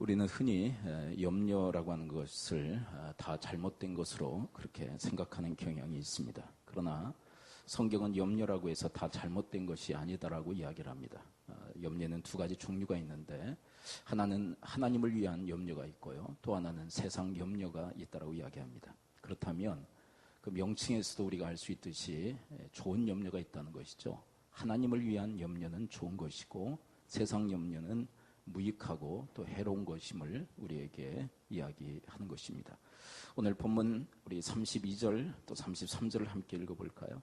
우리는 흔히 염려라고 하는 것을 다 잘못된 것으로 그렇게 생각하는 경향이 있습니다. 그러나 성경은 염려라고 해서 다 잘못된 것이 아니다라고 이야기를 합니다. 염려는 두 가지 종류가 있는데 하나는 하나님을 위한 염려가 있고요. 또 하나는 세상 염려가 있다라고 이야기합니다. 그렇다면 그 명칭에서도 우리가 알 수 있듯이 좋은 염려가 있다는 것이죠. 하나님을 위한 염려는 좋은 것이고 세상 염려는 무익하고 또 해로운 것임을 우리에게 이야기하는 것입니다. 오늘 본문 우리 32절 또 33절을 함께 읽어볼까요?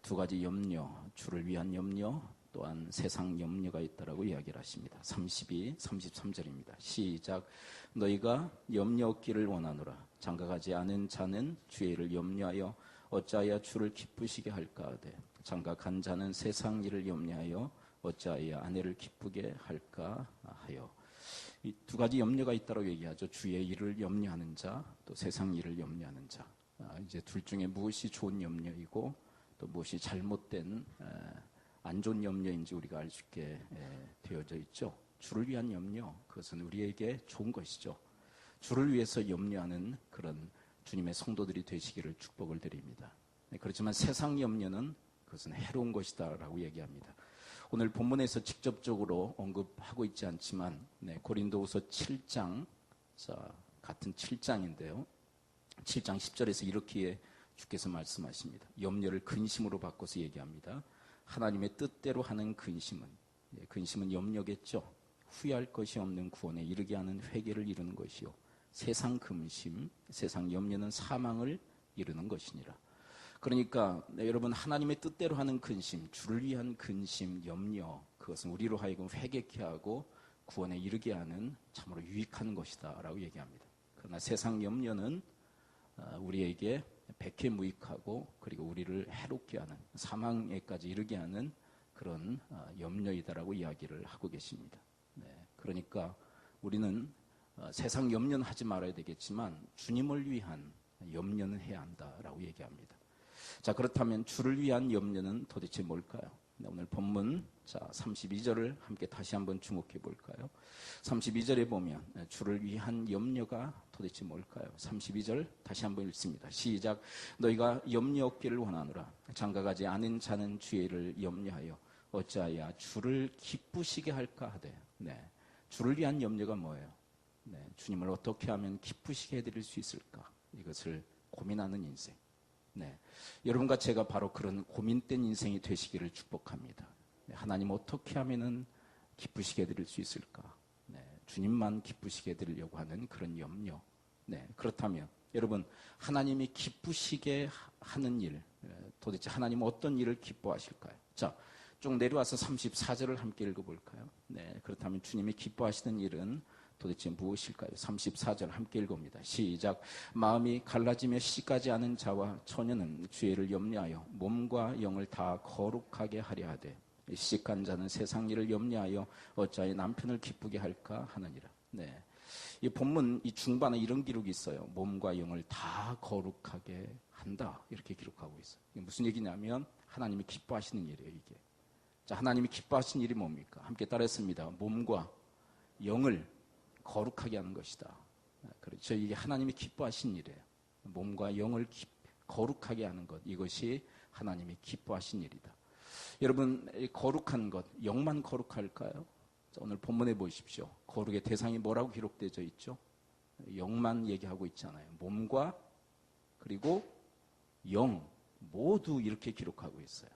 두 가지 염려, 주를 위한 염려, 또한 세상 염려가 있다라고 이야기를 하십니다. 32, 33절입니다. 시작. 너희가 염려 없기를 원하노라. 장가가지 않은 자는 주의 일을 염려하여 어찌하여 주를 기쁘시게 할까 하되 장가간 자는 세상 일을 염려하여 어찌하여 아내를 기쁘게 할까 하여. 이 두 가지 염려가 있다고 얘기하죠. 주의 일을 염려하는 자, 또 세상 일을 염려하는 자. 이제 둘 중에 무엇이 좋은 염려이고 또 무엇이 잘못된 안 좋은 염려인지 우리가 알 수 있게 되어져 있죠. 주를 위한 염려, 그것은 우리에게 좋은 것이죠. 주를 위해서 염려하는 그런 주님의 성도들이 되시기를 축복을 드립니다. 그렇지만 세상 염려는 그것은 해로운 것이다라고 얘기합니다. 오늘 본문에서 직접적으로 언급하고 있지 않지만 고린도후서 7장, 같은 7장인데요. 7장 10절에서 이렇게 주께서 말씀하십니다. 염려를 근심으로 바꿔서 얘기합니다. 하나님의 뜻대로 하는 근심은 염려겠죠. 후회할 것이 없는 구원에 이르게 하는 회개를 이루는 것이요. 세상 근심, 세상 염려는 사망을 이루는 것이니라. 그러니까 여러분, 하나님의 뜻대로 하는 근심, 주를 위한 근심, 염려, 그것은 우리로 하여금 회개케 하고 구원에 이르게 하는 참으로 유익한 것이다 라고 얘기합니다. 그러나 세상 염려는 우리에게 백해무익하고 그리고 우리를 해롭게 하는, 사망에까지 이르게 하는 그런 염려이다라고 이야기를 하고 계십니다. 그러니까 우리는 세상 염려는 하지 말아야 되겠지만 주님을 위한 염려는 해야 한다라고 얘기합니다. 자, 그렇다면 주를 위한 염려는 도대체 뭘까요? 오늘 본문 32절을 함께 다시 한번 주목해 볼까요? 32절에 보면 주를 위한 염려가 도대체 뭘까요? 32절 다시 한번 읽습니다. 시작. 너희가 염려 없기를 원하노라. 장가가지 않은 자는 주의 일을 염려하여 어찌하여 주를 기쁘시게 할까 하되. 주를 위한 염려가 뭐예요? 주님을 어떻게 하면 기쁘시게 해드릴 수 있을까? 이것을 고민하는 인생. 여러분과 제가 바로 그런 고민된 인생이 되시기를 축복합니다. 하나님 어떻게 하면은 기쁘시게 해드릴 수 있을까? 주님만 기쁘시게 해드리려고 하는 그런 염려. 그렇다면 여러분, 하나님이 기쁘시게 하는 일, 도대체 하나님은 어떤 일을 기뻐하실까요? 자, 쭉 내려와서 34절을 함께 읽어볼까요? 그렇다면 주님이 기뻐하시는 일은 도대체 무엇일까요? 34절 함께 읽어봅니다. 시작. 마음이 갈라지며 시집가지 않은 자와 처녀는 주의 일을 염려하여 몸과 영을 다 거룩하게 하려 하되 시집간 자는 세상 일을 염려하여 어찌하여 남편을 기쁘게 할까 하느니라. 이 본문 이 중반에 이런 기록이 있어요. 몸과 영을 다 거룩하게 한다, 이렇게 기록하고 있어요. 이게 무슨 얘기냐면 하나님이 기뻐하시는 일이에요, 이게. 자, 하나님이 기뻐하시는 일이 뭡니까? 함께 따라했습니다. 몸과 영을 거룩하게 하는 것이다. 그렇죠. 이게 하나님이 기뻐하신 일이에요. 몸과 영을 거룩하게 하는 것, 이것이 하나님이 기뻐하신 일이다. 여러분, 거룩한 것, 영만 거룩할까요? 자, 오늘 본문에 보십시오. 거룩의 대상이 뭐라고 기록되어 있죠? 영만 얘기하고 있잖아요. 몸과 그리고 영 모두 이렇게 기록하고 있어요.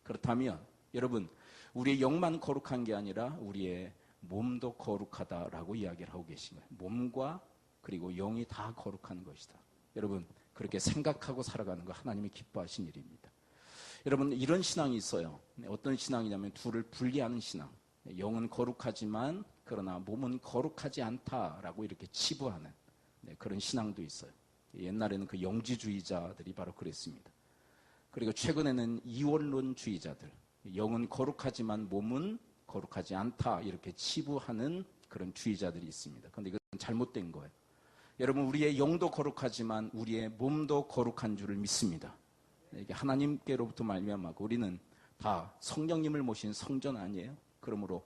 그렇다면 여러분, 우리의 영만 거룩한 게 아니라 우리의 몸도 거룩하다라고 이야기를 하고 계신 거예요. 몸과 그리고 영이 다 거룩한 것이다. 여러분, 그렇게 생각하고 살아가는 거 하나님이 기뻐하신 일입니다. 여러분, 이런 신앙이 있어요. 어떤 신앙이냐면 둘을 분리하는 신앙. 영은 거룩하지만 그러나 몸은 거룩하지 않다라고 이렇게 치부하는 그런 신앙도 있어요. 옛날에는 그 영지주의자들이 바로 그랬습니다. 그리고 최근에는 이원론주의자들, 영은 거룩하지만 몸은 거룩하지 않다, 이렇게 치부하는 그런 주의자들이 있습니다. 그런데 이건 잘못된 거예요. 여러분, 우리의 영도 거룩하지만 우리의 몸도 거룩한 줄을 믿습니다. 이게 하나님께로부터 말미암아 우리는 다 성령님을 모신 성전 아니에요? 그러므로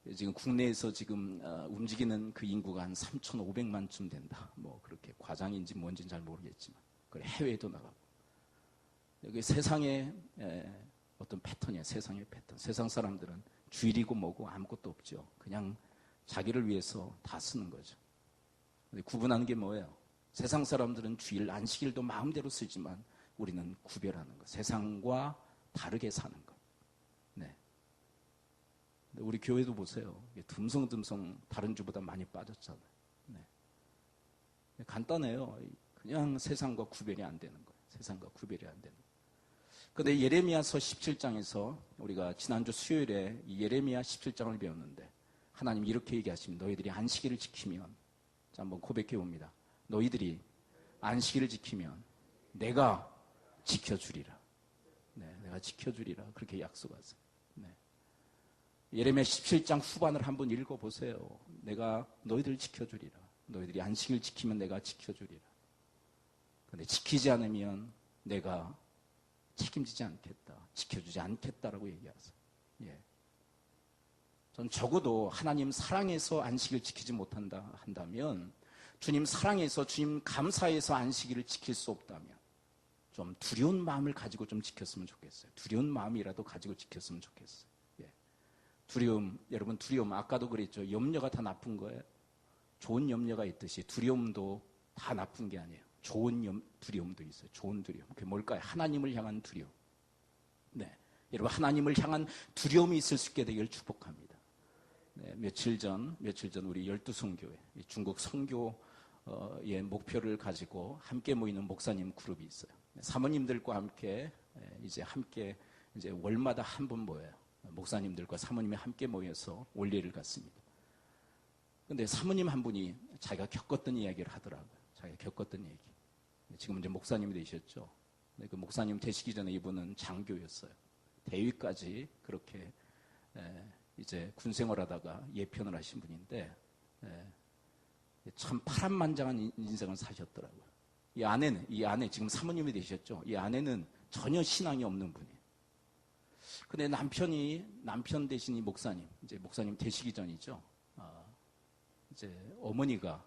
지금 국내에서 지금 움직이는 그 인구가 한 3,500만쯤 된다. 뭐 그렇게 과장인지 뭔지는 잘 모르겠지만, 그래 해외에도 나가고. 여기 세상의 어떤 패턴이야. 세상의 패턴. 세상 사람들은 주일이고 뭐고 아무것도 없죠. 그냥 자기를 위해서 다 쓰는 거죠. 근데 구분하는 게 뭐예요? 세상 사람들은 주일, 안식일도 마음대로 쓰지만 우리는 구별하는 거. 세상과 다르게 사는 거. 네. 근데 우리 교회도 보세요. 듬성듬성 다른 주보다 많이 빠졌잖아요. 네. 간단해요. 그냥 세상과 구별이 안 되는 거예요. 세상과 구별이 안 되는 거예요. 근데 예레미야서 17장에서 우리가 지난주 수요일에 이 예레미야 17장을 배웠는데 하나님 이렇게 얘기하십니다. 너희들이 안식일을 지키면, 자 한번 고백해 봅니다. 너희들이 안식일을 지키면 내가 지켜주리라. 네, 내가 지켜주리라. 그렇게 약속하세요. 네. 예레미야 17장 후반을 한번 읽어보세요. 내가 너희들을 지켜주리라. 너희들이 안식일을 지키면 내가 지켜주리라. 근데 지키지 않으면 내가 책임지지 않겠다. 지켜주지 않겠다라고 얘기하세요. 예. 전 적어도 하나님 사랑해서 안식일을 지키지 못한다 한다면, 주님 사랑해서 주님 감사해서 안식일을 지킬 수 없다면 좀 두려운 마음을 가지고 좀 지켰으면 좋겠어요. 두려운 마음이라도 가지고 지켰으면 좋겠어요. 예. 두려움, 여러분 두려움 아까도 그랬죠. 염려가 다 나쁜 거예요. 좋은 염려가 있듯이 두려움도 다 나쁜 게 아니에요. 좋은 두려움도 있어요. 좋은 두려움. 그게 뭘까요? 하나님을 향한 두려움. 네. 여러분 하나님을 향한 두려움이 있을 수 있게 되기를 축복합니다. 네, 며칠 전 우리 12성교회 중국 선교의 목표를 가지고 함께 모이는 목사님 그룹이 있어요. 사모님들과 함께 이제 월마다 한 번 모여요. 목사님들과 사모님이 함께 모여서 올리를 갔습니다. 근데 사모님 한 분이 자기가 겪었던 이야기를 하더라고요. 자기가 겪었던 얘기. 지금 이제 목사님이 되셨죠. 그 목사님 되시기 전에 이분은 장교였어요. 대위까지 그렇게 이제 군생활하다가 예편을 하신 분인데 참 파란만장한 인생을 사셨더라고요. 이 아내 지금 사모님이 되셨죠. 이 아내는 전혀 신앙이 없는 분이에요. 근데 남편 대신 이 목사님, 이제 목사님 되시기 전이죠. 이제 어머니가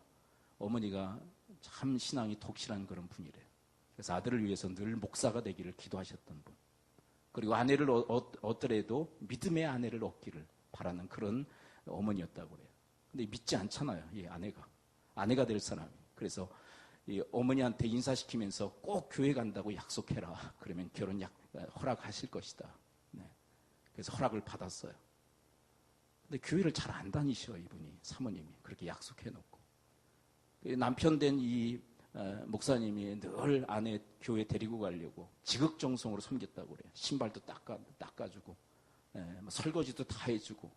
참 신앙이 독실한 그런 분이래요. 그래서 아들을 위해서 늘 목사가 되기를 기도하셨던 분. 그리고 아내를 얻더라도 믿음의 아내를 얻기를 바라는 그런 어머니였다고 그래요. 근데 믿지 않잖아요. 이 아내가 될 사람이. 그래서 이 어머니한테 인사시키면서 꼭 교회 간다고 약속해라. 그러면 결혼 허락하실 것이다. 네. 그래서 허락을 받았어요. 근데 교회를 잘 안 다니셔, 이분이, 사모님이. 그렇게 약속해놓고. 남편 된 이 목사님이 늘 아내 교회 데리고 가려고 지극정성으로 섬겼다고 그래요. 신발도 닦아주고, 설거지도 다 해주고,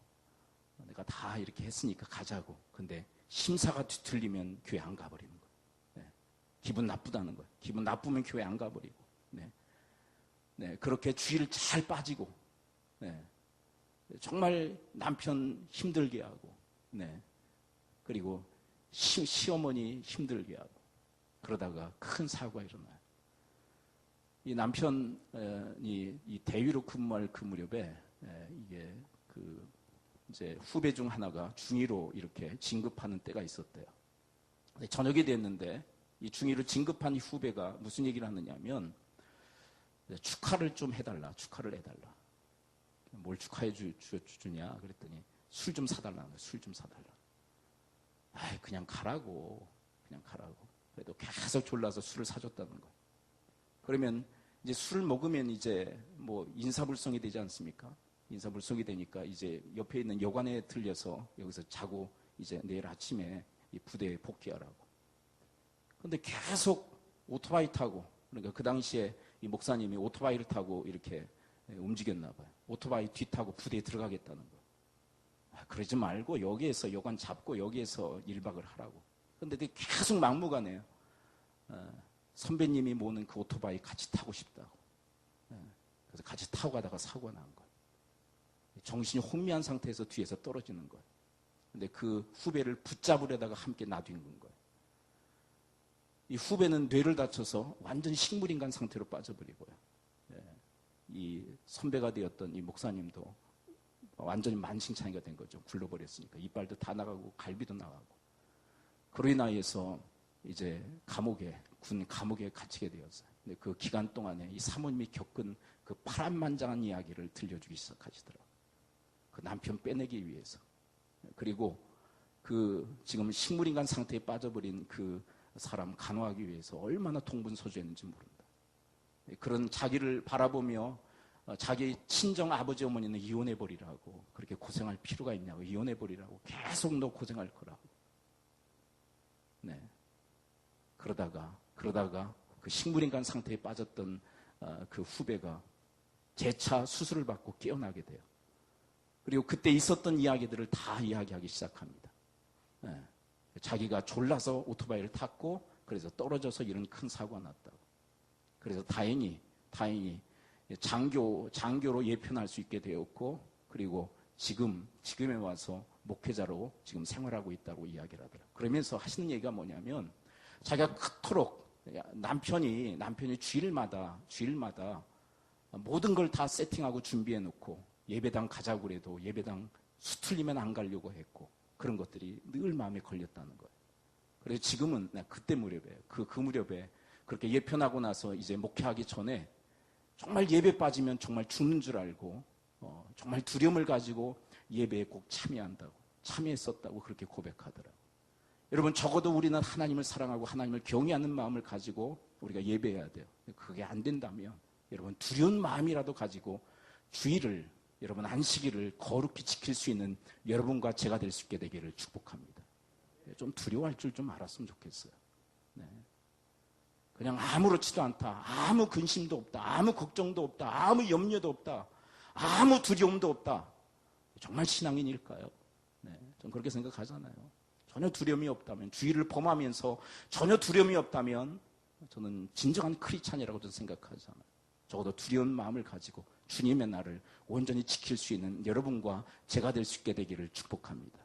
내가 다 이렇게 했으니까 가자고. 근데 심사가 뒤틀리면 교회 안 가버리는 거예요. 기분 나쁘다는 거예요. 기분 나쁘면 교회 안 가버리고. 그렇게 주의를 잘 빠지고, 정말 남편 힘들게 하고, 그리고 시어머니 힘들게 하고, 그러다가 큰 사고가 일어나요. 이 남편이 이 대위로 근무할 그 무렵에 이게 이제 후배 중 하나가 중위로 이렇게 진급하는 때가 있었대요. 저녁이 됐는데 이 중위로 진급한 이 후배가 무슨 얘기를 하느냐면 축하를 좀 해달라. 뭘 축하해 주냐 그랬더니 술 좀 사달라는 거예요. 술 좀 사달라. 그냥 가라고. 그래도 계속 졸라서 술을 사줬다는 거예요. 그러면 이제 술을 먹으면 이제 뭐 인사불성이 되지 않습니까? 인사불성이 되니까 이제 옆에 있는 여관에 들려서 여기서 자고 이제 내일 아침에 이 부대에 복귀하라고. 근데 계속 오토바이 타고, 그러니까 그 당시에 이 목사님이 오토바이를 타고 이렇게 움직였나 봐요. 오토바이 뒤 타고 부대에 들어가겠다는 거예요. 그러지 말고 여기에서 여관 잡고 여기에서 1박을 하라고. 근데 계속 막무가내요. 선배님이 모는 그 오토바이 같이 타고 싶다고. 그래서 같이 타고 가다가 사고가 난 거예요. 정신이 혼미한 상태에서 뒤에서 떨어지는 거예요. 근데 그 후배를 붙잡으려다가 함께 놔둔 거예요. 이 후배는 뇌를 다쳐서 완전 식물인간 상태로 빠져버리고요. 이 선배가 되었던 이 목사님도 완전히 만신창이가 된 거죠. 굴러버렸으니까. 이빨도 다 나가고 갈비도 나가고. 그로 인하여서 이제 군 감옥에 갇히게 되었어요. 근데 그 기간 동안에 이 사모님이 겪은 그 파란만장한 이야기를 들려주기 시작하시더라고요. 그 남편 빼내기 위해서. 그리고 그 지금 식물인간 상태에 빠져버린 그 사람 간호하기 위해서 얼마나 동분서주했는지 모른다. 그런 자기를 바라보며 자기 친정 아버지 어머니는 이혼해버리라고, 그렇게 고생할 필요가 있냐고, 이혼해버리라고, 계속 너 고생할 거라고. 네. 그러다가 그 식물인간 상태에 빠졌던 그 후배가 재차 수술을 받고 깨어나게 돼요. 그리고 그때 있었던 이야기들을 다 이야기하기 시작합니다. 네. 자기가 졸라서 오토바이를 탔고 그래서 떨어져서 이런 큰 사고가 났다고. 그래서 다행히 장교로 예편할 수 있게 되었고, 그리고 지금에 와서 목회자로 지금 생활하고 있다고 이야기를 하더라고요. 그러면서 하시는 얘기가 뭐냐면, 자기가 그토록 남편이 주일마다 모든 걸 다 세팅하고 준비해 놓고 예배당 가자고 그래도 예배당 수틀리면 안 가려고 했고, 그런 것들이 늘 마음에 걸렸다는 거예요. 그래서 지금은 그때 무렵에 그 무렵에 그렇게 예편하고 나서 이제 목회하기 전에 정말 예배 빠지면 정말 죽는 줄 알고 정말 두려움을 가지고 예배에 꼭 참여했었다고 그렇게 고백하더라고요. 여러분, 적어도 우리는 하나님을 사랑하고 하나님을 경외하는 마음을 가지고 우리가 예배해야 돼요. 그게 안 된다면 여러분, 두려운 마음이라도 가지고 주일을, 여러분 안식일을 거룩히 지킬 수 있는 여러분과 제가 될 수 있게 되기를 축복합니다. 좀 두려워할 줄 좀 알았으면 좋겠어요. 네. 그냥 아무렇지도 않다, 아무 근심도 없다, 아무 걱정도 없다, 아무 염려도 없다, 아무 두려움도 없다. 정말 신앙인일까요? 네, 전 그렇게 생각하잖아요. 전혀 두려움이 없다면, 주일을 범하면서 전혀 두려움이 없다면 저는 진정한 크리스찬이라고 저는 생각하잖아요. 적어도 두려운 마음을 가지고 주님의 나를 온전히 지킬 수 있는 여러분과 제가 될 수 있게 되기를 축복합니다.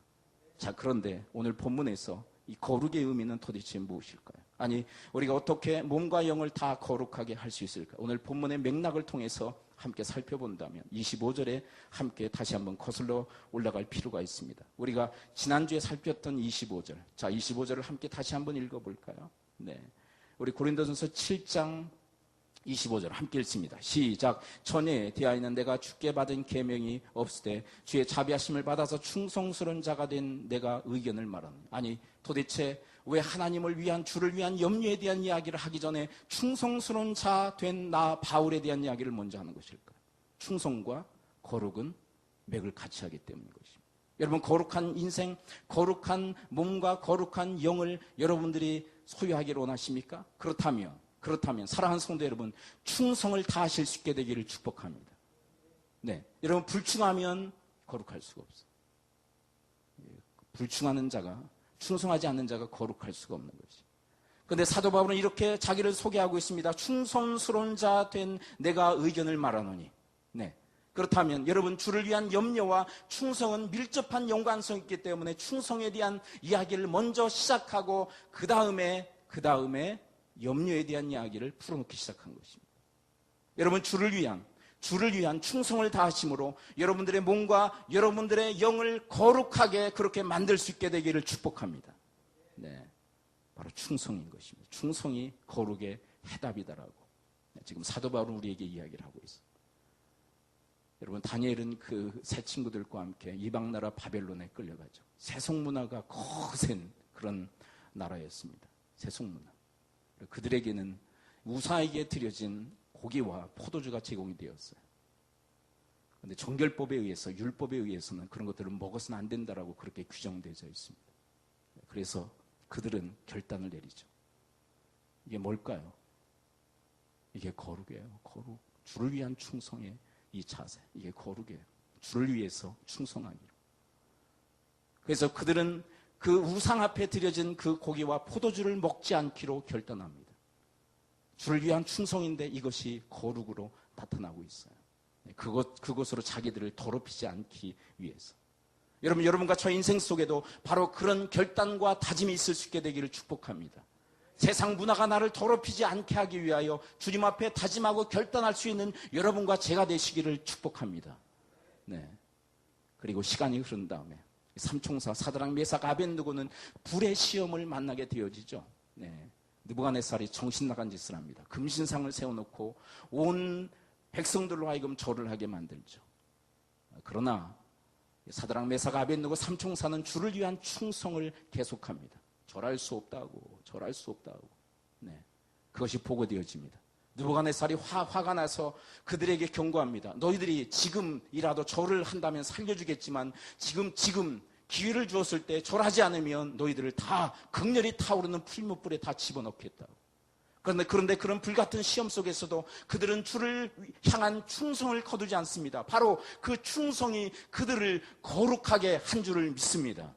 자, 그런데 오늘 본문에서 이 거룩의 의미는 도대체 무엇일까요? 아니, 우리가 어떻게 몸과 영을 다 거룩하게 할 수 있을까? 오늘 본문의 맥락을 통해서 함께 살펴본다면 25절에 함께 다시 한번 거슬러 올라갈 필요가 있습니다. 우리가 지난주에 살폈던 25절. 자, 25절을 함께 다시 한번 읽어볼까요? 네. 우리 고린도전서 7장 25절 함께 읽습니다. 시작. 전에 대하여는 내가 주께 받은 계명이 없으되 주의 자비하심을 받아서 충성스러운 자가 된 내가 의견을 말하노니. 아니, 도대체 왜 하나님을 위한, 주를 위한 염려에 대한 이야기를 하기 전에 충성스러운 자 된 나 바울에 대한 이야기를 먼저 하는 것일까? 충성과 거룩은 맥을 같이 하기 때문인 것입니다. 여러분, 거룩한 인생, 거룩한 몸과 거룩한 영을 여러분들이 소유하기를 원하십니까? 그렇다면 사랑하는 성도 여러분, 충성을 다하실 수 있게 되기를 축복합니다. 네, 여러분, 불충하면 거룩할 수가 없어요. 불충하는 자가, 충성하지 않는 자가 거룩할 수가 없는 것이. 그런데 사도 바울은 이렇게 자기를 소개하고 있습니다. 충성스러운 자 된 내가 의견을 말하노니. 네, 그렇다면 여러분, 주를 위한 염려와 충성은 밀접한 연관성이 있기 때문에 충성에 대한 이야기를 먼저 시작하고 그 다음에 염려에 대한 이야기를 풀어놓기 시작한 것입니다. 여러분, 주를 위한 충성을 다하심으로 여러분들의 몸과 여러분들의 영을 거룩하게 그렇게 만들 수 있게 되기를 축복합니다. 네, 바로 충성인 것입니다. 충성이 거룩의 해답이다라고 지금 사도 바울은 우리에게 이야기를 하고 있어요. 여러분, 다니엘은 그 새 친구들과 함께 이방나라 바벨론에 끌려가죠. 세속문화가 거센 그런 나라였습니다. 세속문화. 그들에게는 우사에게 드려진 고기와 포도주가 제공이 되었어요. 그런데 정결법에 의해서, 율법에 의해서는 그런 것들을 먹어서는 안 된다라고 그렇게 규정되어 있습니다. 그래서 그들은 결단을 내리죠. 이게 뭘까요? 이게 거룩이에요. 거룩. 주를 위한 충성의 이 자세. 이게 거룩이에요. 주를 위해서 충성하기로. 그래서 그들은 그 우상 앞에 드려진 그 고기와 포도주를 먹지 않기로 결단합니다. 주를 위한 충성인데 이것이 거룩으로 나타나고 있어요. 그것으로 자기들을 더럽히지 않기 위해서. 여러분과 저 인생 속에도 바로 그런 결단과 다짐이 있을 수 있게 되기를 축복합니다. 세상 문화가 나를 더럽히지 않게 하기 위하여 주님 앞에 다짐하고 결단할 수 있는 여러분과 제가 되시기를 축복합니다. 네. 그리고 시간이 흐른 다음에 삼총사 사드락 메삭 아벳느고는 불의 시험을 만나게 되어지죠. 네. 느부갓네살이 정신 나간 짓을 합니다. 금신상을 세워놓고 온 백성들로 하여금 절을 하게 만들죠. 그러나 사드락 메삭 아벳느고 삼총사는 주를 위한 충성을 계속합니다. 절할 수 없다고, 절할 수 없다고. 네. 그것이 보고되어집니다. 느부갓네살이 화가 나서 그들에게 경고합니다. 너희들이 지금이라도 절을 한다면 살려주겠지만 지금 기회를 주었을 때 절하지 않으면 너희들을 다 극렬히 타오르는 풀무불에 다 집어넣겠다고. 그런데 그런 불같은 시험 속에서도 그들은 주를 향한 충성을 거두지 않습니다. 바로 그 충성이 그들을 거룩하게 한 줄을 믿습니다.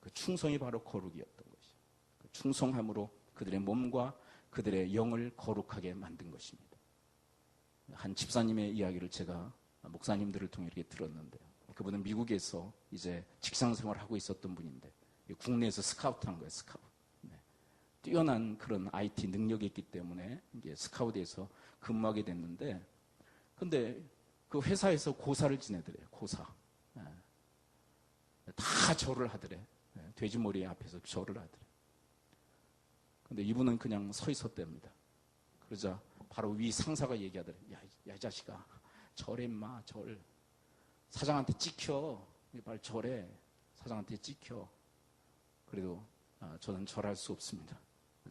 그 충성이 바로 거룩이었던 것이죠. 그 충성함으로 그들의 몸과 그들의 영을 거룩하게 만든 것입니다. 한 집사님의 이야기를 제가 목사님들을 통해 이렇게 들었는데요. 그분은 미국에서 이제 직장 생활을 하고 있었던 분인데 국내에서 스카우트한 거예요. 스카우트. 네. 뛰어난 그런 IT 능력이 있기 때문에 이제 스카우트에서 근무하게 됐는데, 근데 그 회사에서 고사를 지내더래요. 고사. 네. 다 절을 하더래. 네. 돼지머리 앞에서 절을 하더래. 근데 이분은 그냥 서 있었답니다. 그러자 바로 위 상사가 얘기하더래. 야, 이 자식아, 절해 인마, 절. 사장한테 찍혀. 빨리 절해. 사장한테 찍혀. 그래도 저는 절할 수 없습니다.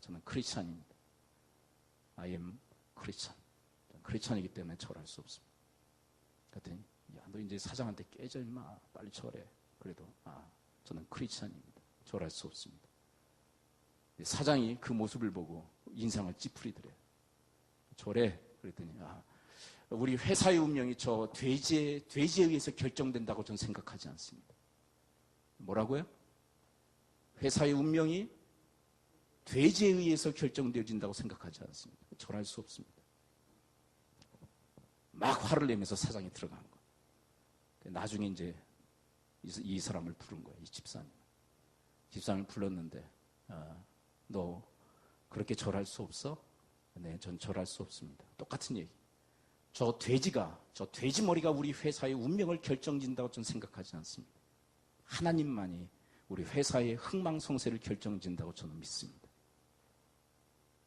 저는 크리스찬입니다. I am 크리스찬. 크리스찬이기 때문에 절할 수 없습니다. 그랬더니 야, 너 이제 사장한테 깨져 임마. 빨리 절해. 그래도 저는 크리스찬입니다. 절할 수 없습니다. 사장이 그 모습을 보고 인상을 찌푸리더래요. 절해. 그랬더니 우리 회사의 운명이 저 돼지에 의해서 결정된다고 저는 생각하지 않습니다. 뭐라고요? 회사의 운명이 돼지에 의해서 결정되어진다고 생각하지 않습니다. 절할 수 없습니다. 막 화를 내면서 사장이 들어간 거예요. 나중에 이제 이 사람을 부른 거예요. 이 집사님. 집사님을 불렀는데 너 그렇게 절할 수 없어? 네, 전 절할 수 없습니다. 똑같은 얘기. 저 돼지 머리가 우리 회사의 운명을 결정진다고 저는 생각하지 않습니다. 하나님만이 우리 회사의 흥망성쇠를 결정진다고 저는 믿습니다.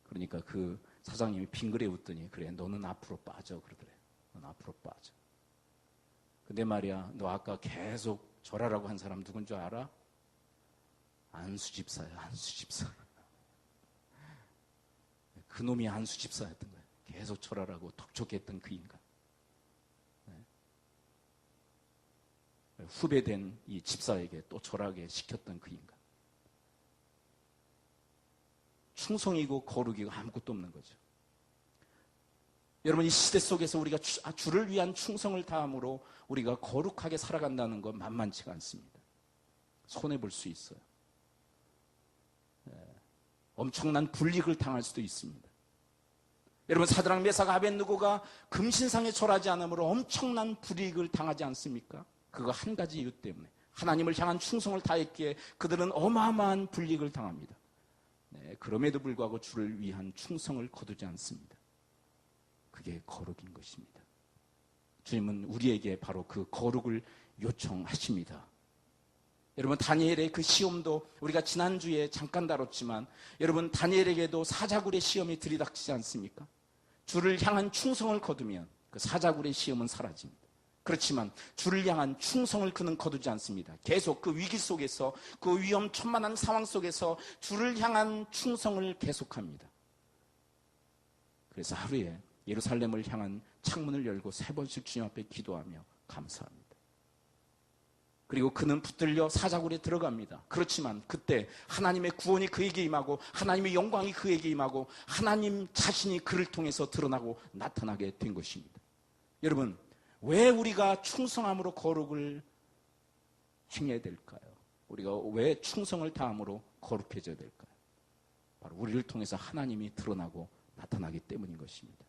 그러니까 그 사장님이 빙그레 웃더니 그래, 너는 앞으로 빠져 그러더래. 넌 앞으로 빠져. 근데 말이야, 너 아까 계속 절하라고 한 사람 누군 줄 알아? 안수 집사야, 안수 집사. 그 놈이 안수 집사였던 거예요. 계속 절하라고 톡촉했던 그 인간. 네. 후배된 이 집사에게 또 절하게 시켰던 그 인간. 충성이고 거룩이고 아무것도 없는 거죠. 여러분, 이 시대 속에서 우리가 주를 위한 충성을 다함으로 우리가 거룩하게 살아간다는 건 만만치가 않습니다. 손해볼 수 있어요. 엄청난 불이익을 당할 수도 있습니다. 여러분, 사드락 메삭 아벳느고가 금신상에 절하지 않으므로 엄청난 불이익을 당하지 않습니까? 그거 한 가지 이유 때문에 하나님을 향한 충성을 다했기에 그들은 어마어마한 불이익을 당합니다. 네, 그럼에도 불구하고 주를 위한 충성을 거두지 않습니다. 그게 거룩인 것입니다. 주님은 우리에게 바로 그 거룩을 요청하십니다. 여러분, 다니엘의 그 시험도 우리가 지난주에 잠깐 다뤘지만 여러분, 다니엘에게도 사자굴의 시험이 들이닥치지 않습니까? 주를 향한 충성을 거두면 그 사자굴의 시험은 사라집니다. 그렇지만 주를 향한 충성을 그는 거두지 않습니다. 계속 그 위기 속에서, 그 위험천만한 상황 속에서 주를 향한 충성을 계속합니다. 그래서 하루에 예루살렘을 향한 창문을 열고 3번씩 주님 앞에 기도하며 감사합니다. 그리고 그는 붙들려 사자굴에 들어갑니다. 그렇지만 그때 하나님의 구원이 그에게 임하고 하나님의 영광이 그에게 임하고 하나님 자신이 그를 통해서 드러나고 나타나게 된 것입니다. 여러분, 왜 우리가 충성함으로 거룩을 행해야 될까요? 우리가 왜 충성을 다함으로 거룩해져야 될까요? 바로 우리를 통해서 하나님이 드러나고 나타나기 때문인 것입니다.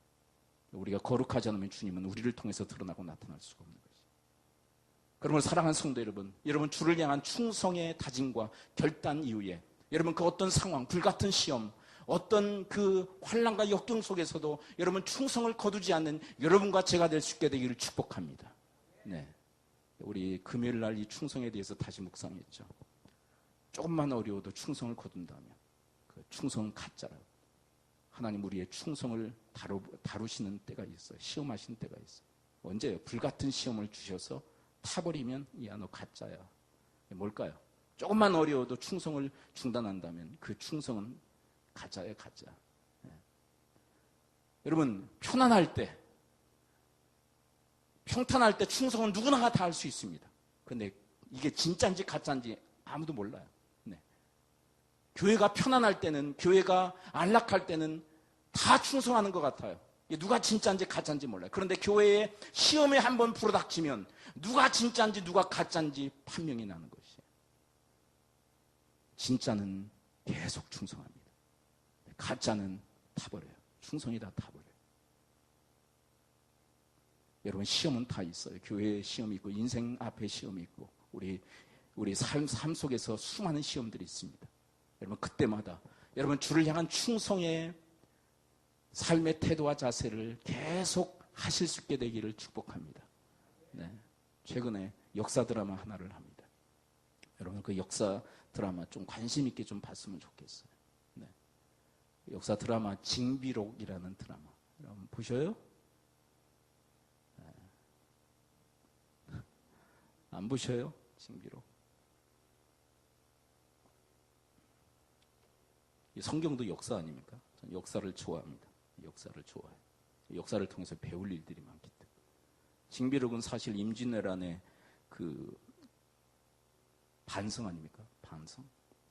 우리가 거룩하지 않으면 주님은 우리를 통해서 드러나고 나타날 수가 없는 것입니다. 그러므로 사랑하는 성도 여러분 주를 향한 충성의 다짐과 결단 이후에 여러분 그 어떤 상황, 불같은 시험, 어떤 그 환난과 역경 속에서도 여러분 충성을 거두지 않는 여러분과 제가 될 수 있게 되기를 축복합니다. 네. 우리 금요일 날 이 충성에 대해서 다시 묵상했죠. 조금만 어려워도 충성을 거둔다면 그 충성은 가짜라고. 하나님 우리의 충성을 다루시는 때가 있어요. 시험하시는 때가 있어요. 언제요? 불같은 시험을 주셔서 타버리면 야 너 가짜야. 뭘까요? 조금만 어려워도 충성을 중단한다면 그 충성은 가짜예요, 가짜. 네. 여러분 편안할 때, 평탄할 때 충성은 누구나 다 할 수 있습니다. 그런데 이게 진짜인지 가짜인지 아무도 몰라요. 네. 교회가 편안할 때는, 교회가 안락할 때는 다 충성하는 것 같아요. 누가 진짜인지 가짜인지 몰라요. 그런데 교회에 시험에 한번 불어닥치면 누가 진짜인지 누가 가짜인지 판명이 나는 것이에요. 진짜는 계속 충성합니다. 가짜는 타버려요. 충성이 다 타버려요. 여러분 시험은 다 있어요. 교회에 시험이 있고 인생 앞에 시험이 있고 우리 삶 속에서 수많은 시험들이 있습니다. 여러분 그때마다 여러분 주를 향한 충성의 삶의 태도와 자세를 계속 하실 수 있게 되기를 축복합니다. 네. 최근에 역사 드라마 하나를 합니다. 여러분 그 역사 드라마 좀 관심 있게 좀 봤으면 좋겠어요. 네. 역사 드라마 징비록이라는 드라마. 여러분 보셔요? 네. 안 보셔요? 징비록. 이 성경도 역사 아닙니까? 저는 역사를 좋아합니다. 역사를 좋아해요. 역사를 통해서 배울 일들이 많기 때문에. 징비록은 사실 임진왜란의 그 반성 아닙니까? 반성.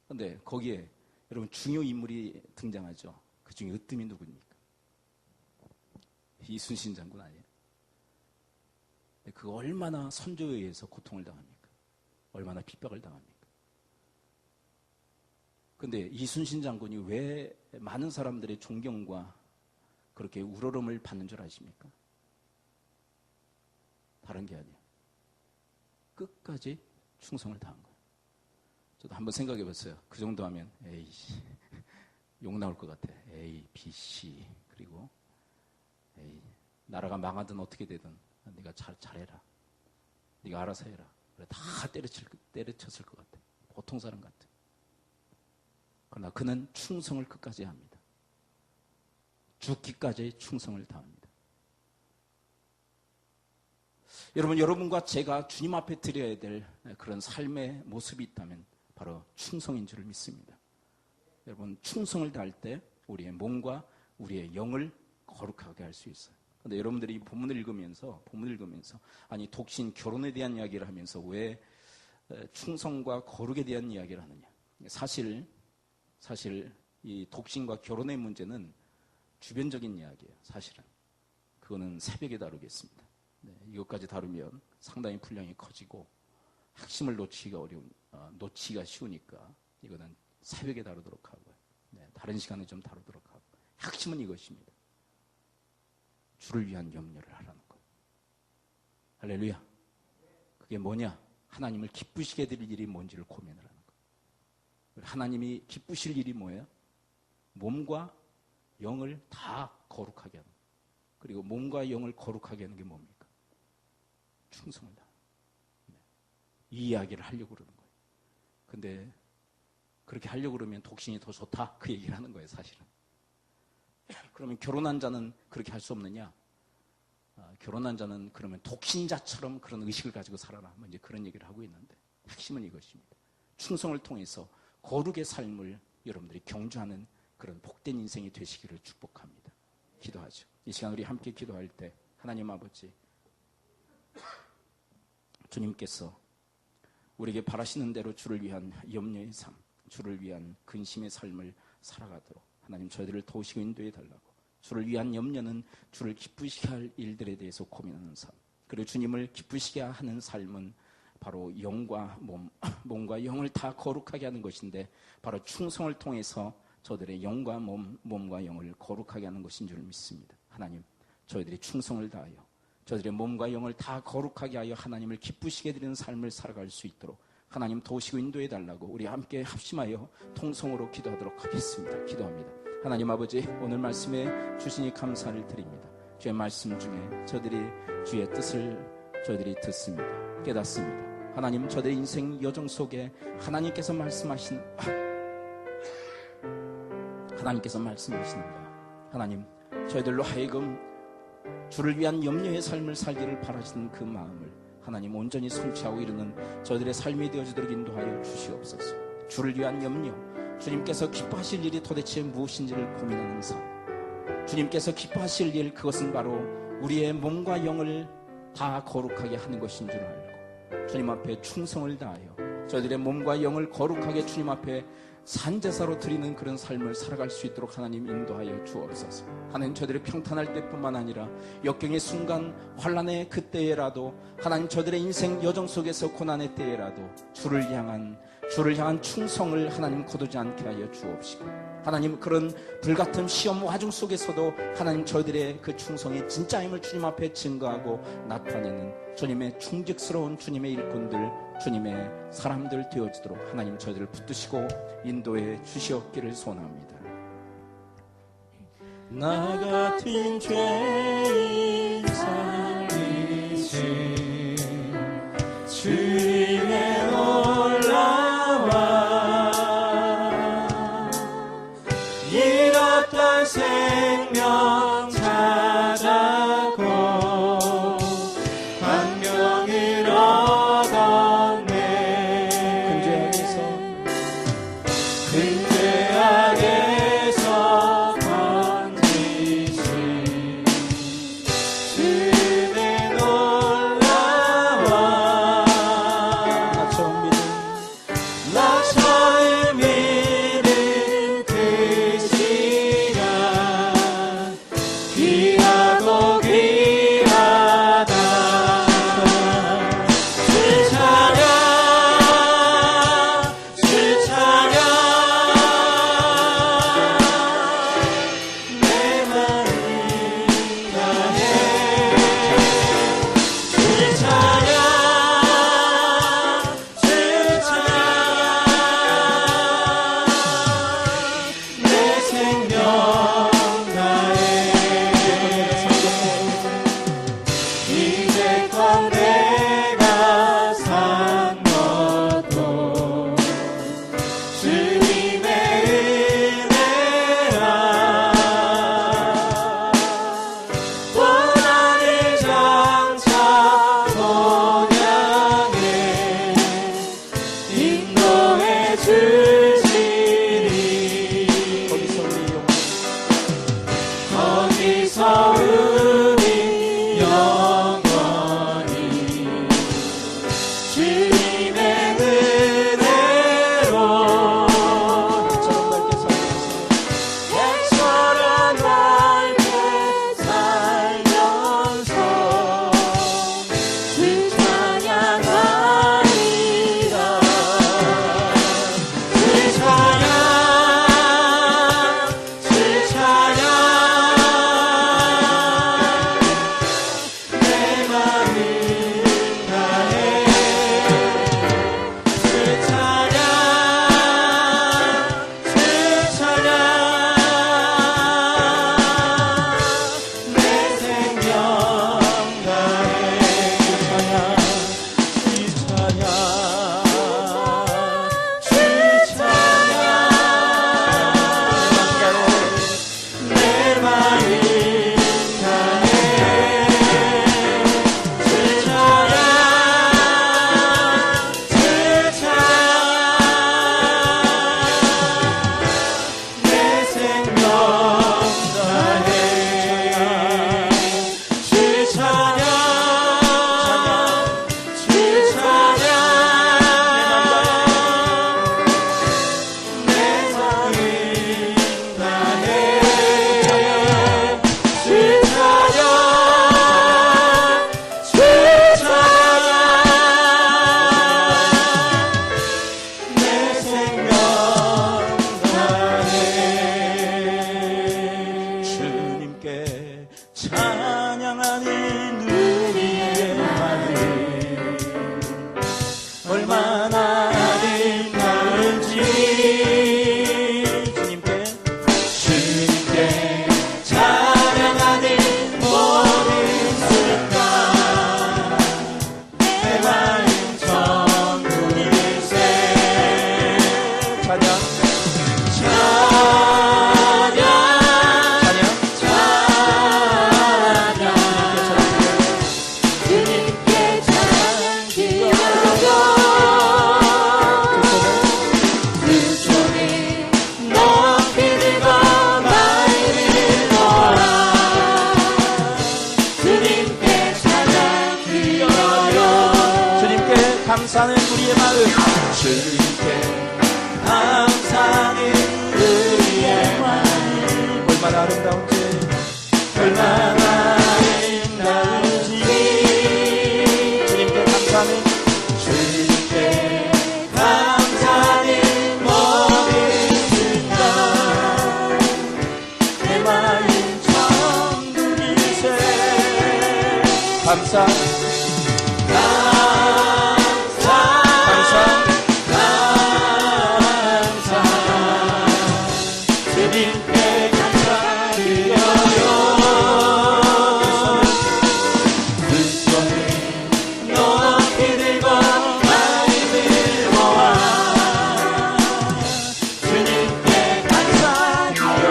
그런데 거기에 여러분 중요 인물이 등장하죠. 그 중에 으뜸이 누구입니까? 이순신 장군 아니에요? 그 얼마나 선조에 의해서 고통을 당합니까? 얼마나 핍박을 당합니까? 그런데 이순신 장군이 왜 많은 사람들의 존경과 그렇게 우러름을 받는 줄 아십니까? 다른 게 아니에요. 끝까지 충성을 다한 거예요. 저도 한번 생각해 봤어요. 그 정도 하면 에이씨 욕 나올 것 같아. A, B, C 그리고 에이 나라가 망하든 어떻게 되든 네가 잘해라. 네가 알아서 해라. 그래, 다 때려쳤을 것 같아. 보통 사람 같아. 그러나 그는 충성을 끝까지 합니다. 죽기까지 충성을 다합니다. 여러분, 여러분과 제가 주님 앞에 드려야 될 그런 삶의 모습이 있다면 바로 충성인 줄 믿습니다. 여러분, 충성을 다할 때 우리의 몸과 우리의 영을 거룩하게 할 수 있어요. 그런데 여러분들이 본문을 읽으면서 아니 독신 결혼에 대한 이야기를 하면서 왜 충성과 거룩에 대한 이야기를 하느냐? 사실 이 독신과 결혼의 문제는 주변적인 이야기예요. 사실은 그거는 새벽에 다루겠습니다. 네, 이것까지 다루면 상당히 분량이 커지고 핵심을 놓치기가 쉬우니까 이거는 새벽에 다루도록 하고요. 네, 다른 시간에 좀 다루도록 하고 핵심은 이것입니다. 주를 위한 염려를 하라는 거예요. 할렐루야. 그게 뭐냐? 하나님을 기쁘시게 드릴 일이 뭔지를 고민을 하는 거예요. 하나님이 기쁘실 일이 뭐예요? 몸과 영을 다 거룩하게 하는 거예요. 그리고 몸과 영을 거룩하게 하는 게 뭡니까? 충성을 다하는 거예요. 이 이야기를 하려고 그러는 거예요. 근데 그렇게 하려고 그러면 독신이 더 좋다 그 얘기를 하는 거예요. 사실은. 그러면 결혼한 자는 그렇게 할 수 없느냐? 결혼한 자는 그러면 독신자처럼 그런 의식을 가지고 살아라. 뭐 이제 그런 얘기를 하고 있는데 핵심은 이것입니다. 충성을 통해서 거룩의 삶을 여러분들이 경주하는 그런 복된 인생이 되시기를 축복합니다. 기도하죠. 이 시간 우리 함께 기도할 때 하나님 아버지 주님께서 우리에게 바라시는 대로 주를 위한 염려의 삶, 주를 위한 근심의 삶을 살아가도록 하나님 저희들을 도우시고 인도해 달라고. 주를 위한 염려는 주를 기쁘시게 할 일들에 대해서 고민하는 삶, 그리고 주님을 기쁘시게 하는 삶은 바로 영과 몸과 영을 다 거룩하게 하는 것인데 바로 충성을 통해서 저들의 영과 몸과 영을 거룩하게 하는 것인 줄 믿습니다. 하나님, 저희들이 충성을 다하여 저희들의 몸과 영을 다 거룩하게 하여 하나님을 기쁘시게 드리는 삶을 살아갈 수 있도록 하나님 도우시고 인도해 달라고 우리 함께 합심하여 통성으로 기도하도록 하겠습니다. 기도합니다. 하나님 아버지, 오늘 말씀에 주시니 감사를 드립니다. 주의 말씀 중에 저들이 주의 뜻을 저희들이 듣습니다. 깨닫습니다. 하나님, 저들의 인생 여정 속에 하나님께서 말씀하십니다. 하나님, 저희들로 하여금 주를 위한 염려의 삶을 살기를 바라시는 그 마음을 하나님 온전히 성취하고 이루는 저희들의 삶이 되어지도록 인도하여 주시옵소서. 주를 위한 염려, 주님께서 기뻐하실 일이 도대체 무엇인지를 고민하는 삶, 주님께서 기뻐하실 일, 그것은 바로 우리의 몸과 영을 다 거룩하게 하는 것인 줄 알고 주님 앞에 충성을 다하여 저희들의 몸과 영을 거룩하게 주님 앞에 산제사로 드리는 그런 삶을 살아갈 수 있도록 하나님 인도하여 주옵소서. 하나님, 저희들이 평탄할 때뿐만 아니라 역경의 순간, 환난의 그때에라도 하나님, 저희들의 인생 여정 속에서 고난의 때에라도 주를 향한 충성을 하나님 거두지 않게 하여 주옵시고, 하나님, 그런 불같은 시험 와중 속에서도 하나님, 저희들의 그 충성이 진짜임을 주님 앞에 증거하고 나타내는 주님의 충직스러운 주님의 일꾼들, 주님의 사람들 되어지도록 하나님, 저희들을 붙드시고 인도해 주시옵기를 소원합니다. 나 같은 죄인 살리신 주님의 놀라와 잃었던 생명 찾았고 광명을 얻었네. 근죄 안에서 건지신 주님의 놀라와 나 처음 믿은 그 시간 귀하고 귀하다. 주 찬양 주 찬양 내 마음을 다해 주 찬양 주 찬양 내 생명 다해 이제껏 내가 산 것도 주님의 은혜라. 고난을 장차 본향에 인도해 주시리. 거기서 우리 영원히 주님의 은혜로 옛처럼 넓게 살면서 주 찬양하리라. 주 찬양 주 찬양 감사하는 우리의 마음, 주님께 감사하는 우리의 마음, 얼마나 아름다운지, 얼마나 아름다운지. 주님께 감사하는, 주님께 감사하는 모든 순간 내 마음 천국이세. 감사, 주님께 감사드려요. 두 손을 높이 들고 마음을 모아 주님께 감사드려요.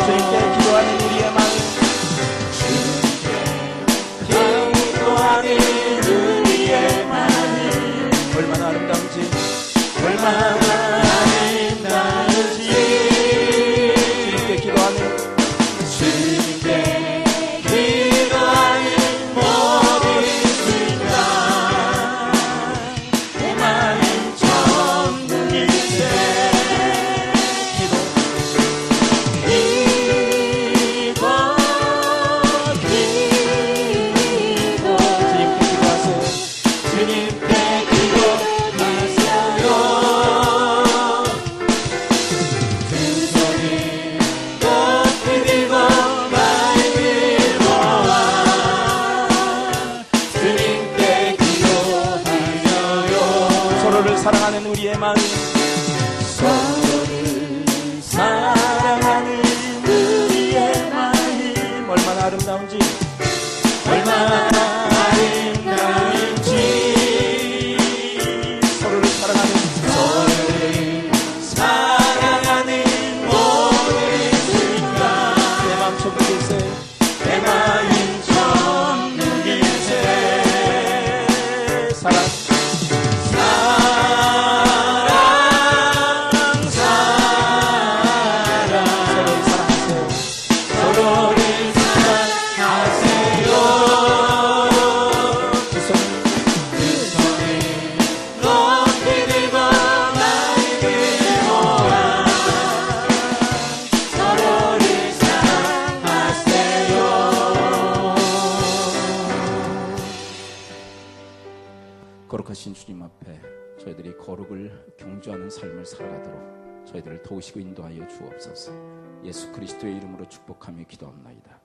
주님께 기도하는 우리의 마음, 기도하는 우리의 마음, 얼마나 아름다운지, 얼마나 아름다운지. 주님께 기도하는, 주님께 기도하는 모든 순간 내 마음 천국이세. 기도 주님께 기도하세요. 주님께 기도하세요. 두 손을 높이 들고 마음을 모아 주님께 기도하여요. 서로를 사랑하는 우리의 마음, 서로를 사랑하는 우리의 마음, 얼마나 아름다운지, 얼마나 아름다운지. 서로를 사랑하는, 사랑하는 모든 순간 내 마음 천국일세. 내 마음 천국일세. 사랑, 서로를 사랑하세요. 두 손, 두 손을 높이 들고 마음을 모아 서로를 사랑하세요. 거룩하신 주님 앞에 저희들이 거룩을 경주하는 삶을 살아가도록 저희들을 도우시고 인도하여 주옵소서. 예수 그리스도의 이름으로 축복하며 기도합나이다.